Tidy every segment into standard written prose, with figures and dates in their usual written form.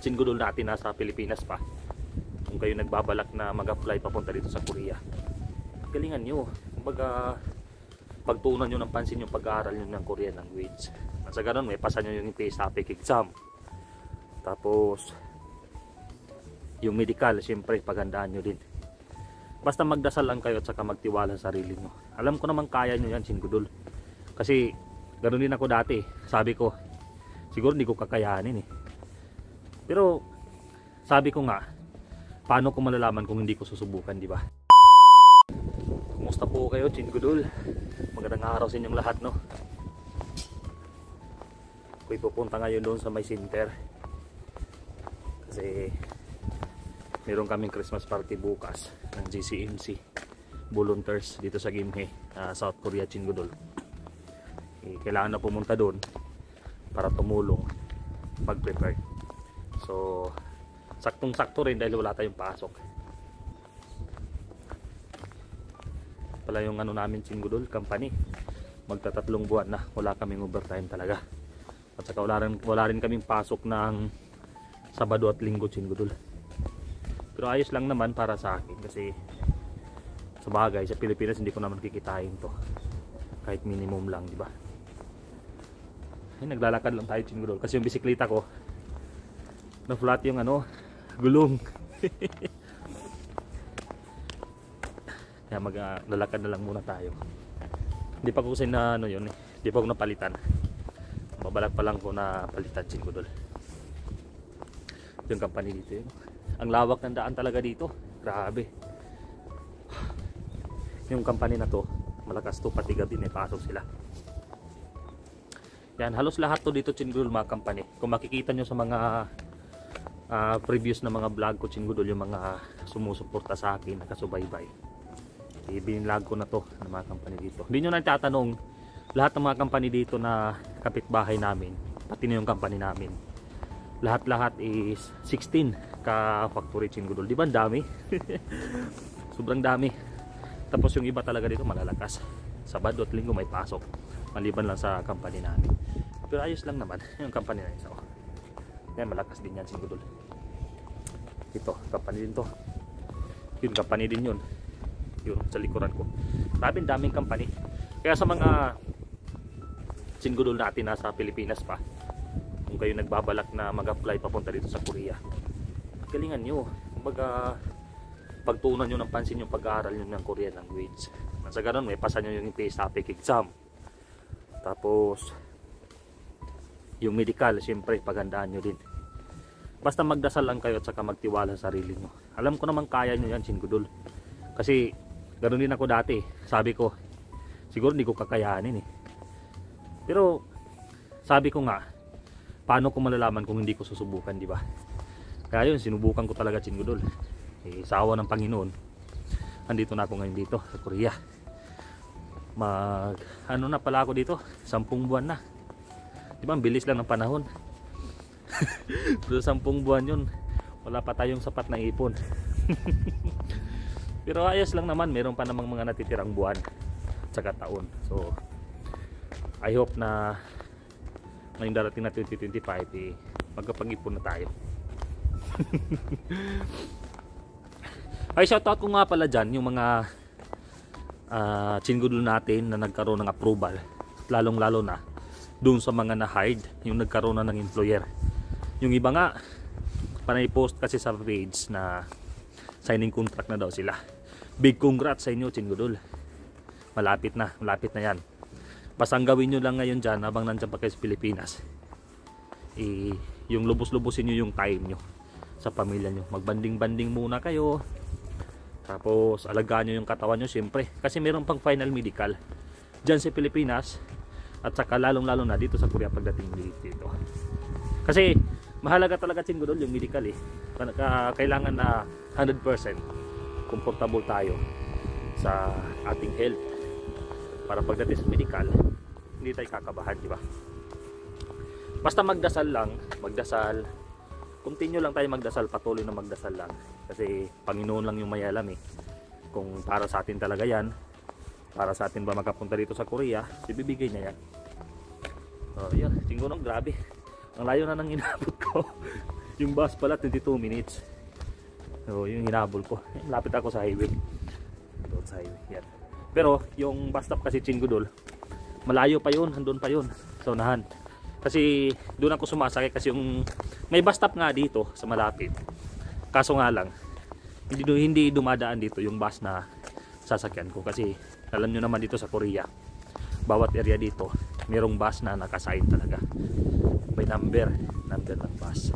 singgudol natin nasa Pilipinas pa. Kung kayo nagbabalak na mag-apply papunta dito sa Korea, galingan nyo. Kumbaga, pagtuunan nyo ng pansin yung pag-aaral nyo ng Korean language. Sa ganun, may pasan nyo yung TOEIC exam. Tapos, yung medical, siyempre, paghandaan nyo din. Basta magdasal lang kayo at saka magtiwala sa sarili nyo. Alam ko naman kaya nyo yan, singgudol. Kasi, ganun din ako dati. Sabi ko, siguro hindi ko kakayanin eh. Pero, sabi ko nga, paano ko malalaman kung hindi ko susubukan, di ba? Kumusta po kayo, singgudol? Magandang araw sa inyong lahat, no? Ako'y pupunta ngayon doon sa may center. Kasi, meron kaming Christmas party bukas ng GCMC volunteers dito sa Gimhae, South Korea, singgudol. Kailangan na pumunta doon para tumulong mag-prepare. So, saktong-sakto rin dahil wala tayong pasok. Pala yung ano namin, singgudol, company. Magtatatlong buwan na wala kaming overtime talaga. At saka wala rin kaming pasok ng Sabado at Linggo, singgudol. Pero ayos lang naman para sa akin kasi sa bagay sa Pilipinas hindi ko naman kikitain to. Kahit minimum lang, di ba? Ay, naglalakad lang tayo, singgudol, kasi yung bisikleta ko na flat yung ano, gulong. Kaya maglalakad na lang muna tayo. Hindi pa ko kasi na ano yun eh. Hindi pa ko napalitan. Mabalak pa lang ko na palitan, singgudol. Yung company dito yun. Ang lawak ng daan talaga dito. Grabe. Yung company na to, malakas to, pati gabi may pasok sila. Yan, halos lahat to dito, singgudol, mga company. Kung makikita nyo sa mga previous na mga vlog ko, singgudol, yung mga sumusuporta sa akin, nakasubaybay, ibinlag ko na to ng mga company dito. Hindi nyo na tatanong, lahat ng mga company dito na kapitbahay namin, pati na yung company namin, lahat is 16 ka factory, singgudol. Di ba ang dami? Sobrang dami. Tapos yung iba talaga dito malalakas. Sabado at Linggo may pasok, maliban lang sa company namin. Pero ayos lang naman yung company na isa. Yan, malakas din yan, singgudol. Ito, company din to. Yun, company din yun. Yun, sa likuran ko. Daming company. Kaya sa mga singgudol natin nasa Pilipinas pa, kung kayo nagbabalak na mag-apply papunta dito sa Korea, galingan nyo. Kumbaga, pagtuunan nyo ng pansin yung pag-aaral nyo ng Korean language. Sa ganun, may pasan nyo yung TOEIC exam. Tapos, yung medical, siyempre, paghandaan nyo din. Basta magdasal lang kayo at saka magtiwala sa sarili nyo. Alam ko naman kaya nyo yan, singgudol. Kasi, ganoon din ako dati. Sabi ko, siguro hindi ko kakayanin eh. Pero, sabi ko nga, paano ko malalaman kung hindi ko susubukan, di ba? Kaya yun, sinubukan ko talaga, singgudol. Sa awa ng Panginoon, andito na ako ngayon dito sa Korea. Ano na pala ako dito? 10 buwan na. Di ba, ang bilis lang ng panahon. Pero 10 buwan yun, wala pa tayong sapat na ipon. Pero ayos lang naman, meron pa namang mga natitirang buwan at saka taon. So I hope na ngayong darating na 2025 magkapag-ipon na tayo. Ay, shoutout ko nga pala dyan yung mga singgudol natin na nagkaroon ng approval, lalong lalo na doon sa mga na-hired, yung nagkaroon na ng employer. Yung iba nga, panay-post kasi sa page na signing contract na daw sila. Big congrats sa inyo, singgudol. Malapit na yan. Basta ang gawin nyo lang ngayon dyan habang nandiyan pa kayo sa Pilipinas, yung lubos-lubosin nyo yung time nyo sa pamilya nyo. Magbanding-banding muna kayo. Tapos alagaan nyo yung katawan nyo, siyempre. Kasi meron pang final medical dyan sa Pilipinas. At saka lalong-lalo na dito sa Korea pagdating dito. Kasi mahalaga talaga, singgudol, yung medical eh. Kailangan na 100% comfortable tayo sa ating health para pagdating sa medical hindi tayo kakabahan, di ba? Basta magdasal lang, continue lang tayo magdasal, patuloy na magdasal lang, kasi Panginoon lang yung may alam eh kung para sa atin talaga yan, para sa atin ba makapunta dito sa Korea, ibibigay niya yan. Yan, siguro grabe, ang layo na nang inabot ko. Yung bus pala 22 minutes. So yung hinabol ko, lapit ako sa highway. Doon sa highway, yan. Pero yung bus stop kasi Chinggudol, malayo pa yun, andun pa yun sa unahan. Kasi doon ako sumasakay kasi yung may bus stop nga dito sa malapit. Kaso nga lang, hindi dumadaan dito yung bus na sasakyan ko kasi alam nyo naman dito sa Korea, bawat area dito mayroong bus na nakasign talaga, may number ng bus.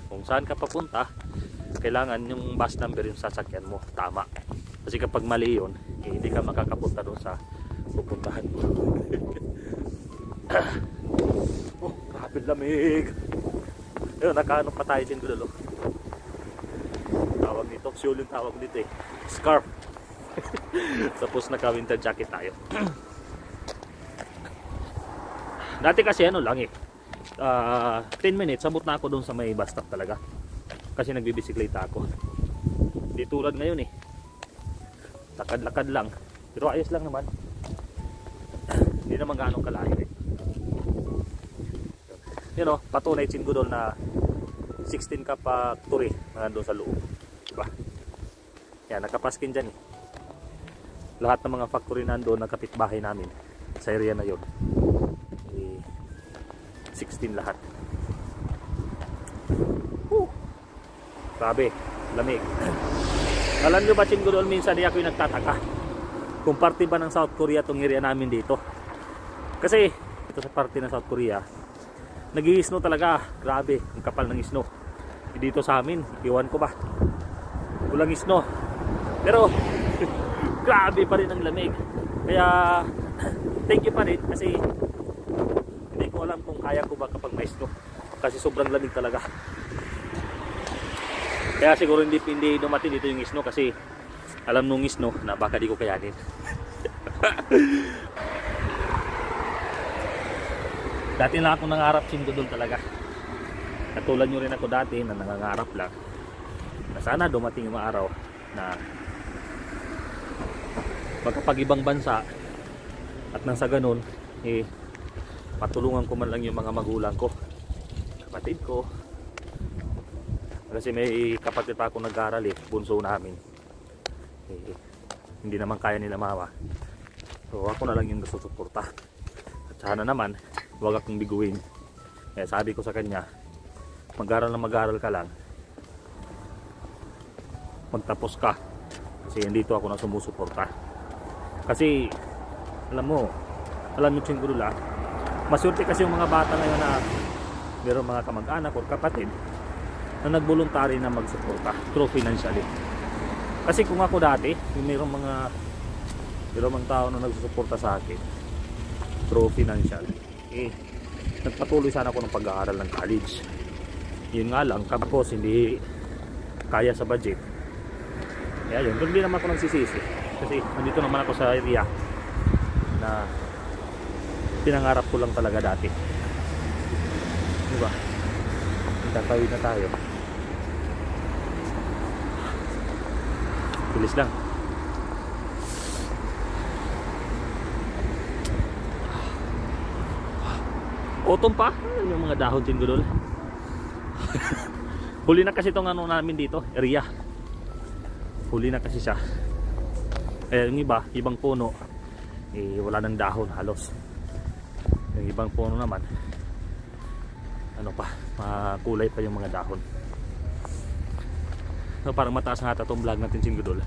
Kung saan ka papunta, kailangan yung bus number yung sasakyan mo tama, kasi kapag mali yun, hindi ka makakapunta doon sa pupuntahan mo. Oh, grabe lamig. Ayun, nakaano pa tayo din gulo. Tawag nito, fuel yung tawag dito eh, scarf. Tapos naka winter jacket tayo. Dati kasi ano lang eh, 10 minutes sabot na ako doon sa may bus stop talaga, kasi nagbibisikleta ako. Di tulad ngayon eh, lakad-lakad lang, pero ayos lang naman. Hindi naman gaano kalayo eh. Yun o, patunay Chinggudol na 16 ka pa turi na nandun sa loob, diba? Yan, nakapaskin dyan eh. Lahat ng mga factory nandun, nakapitbahay namin sa area na yun, 16 lahat. Grabe, lamig. Alam nyo ba Chinggudol, minsan di ako yung nagtataka kung parte ba ng South Korea tong area namin dito. Kasi ito sa parte ng South Korea, nag-i-snow talaga. Grabe, ang kapal ng snow. Dito sa amin, iwan ko ba, walang snow, pero grabe pa rin ang lamig. Kaya thank you pa rin, kasi hindi ko alam kung kaya ko ba kapag may snow, kasi sobrang lamig talaga. Kaya siguro hindi dumating dito yung snow, kasi alam nung snow na baka di ko kayanin. Dati na ako nangarap Chinggudol talaga. Katulad nyo rin ako dati na nangangarap lang na sana dumating yung araw na magkapag-ibang bansa, at nang sa ganun eh patulungan ko man lang yung mga magulang ko, kapatid ko, kasi may kapatid pa ako nag-aaral eh, bunso namin eh, hindi naman kaya nila mama, so ako na lang yung nasusuporta. At sana naman huwag akong biguin. Kaya sabi ko sa kanya, mag-aral na mag-aral ka lang, magtapos ka, kasi dito ako na sumusuporta. Kasi alam mo Chinggudol, maswerte kasi yung mga bata ngayon na mayroong mga kamag-anak o kapatid na nagvoluntary na magsuporta through financially. Kasi kung ako dati, mayroong mga tao na nagsusuporta sa akin through financial, eh nagpatuloy sana ako ng pag-aaral ng college. Yun nga lang, kapos hindi kaya sa budget. Kaya yun, hindi naman ako nagsisisi, kasi nandito naman ako sa area na pinangarap ko lang talaga dati, diba? Tatawid na tayo, bilis lang. Autumn pa, yung mga dahon Chinggudol. Huli na kasi itong ano namin dito, area. Huli na kasi siya. Eh yung ibang puno eh wala nang dahon halos. Yung ibang puno naman ano pa, makulay pa yung mga dahon. So parang mataas nga itong vlog natin Chinggudol.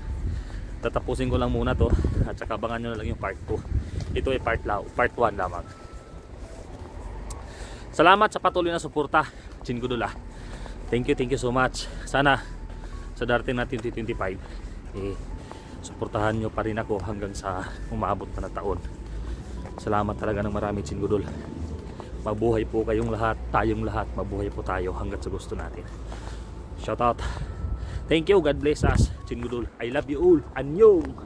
Tatapusin ko lang muna to, at saka abangan nyo na lang yung part 2. Ito ay part 1 lamang. Salamat sa patuloy na suporta Chinggudol. Thank you so much. Sana sa darating natin 2025 eh suportahan nyo pa rin ako hanggang sa umabot pa na taon. Salamat talaga ng marami Chinggudol. Mabuhay po kayong lahat, tayong lahat, mabuhay po tayo hanggat sa gusto natin. Shout out. Thank you, God bless us Chinggudol. I love you all. Annyeong.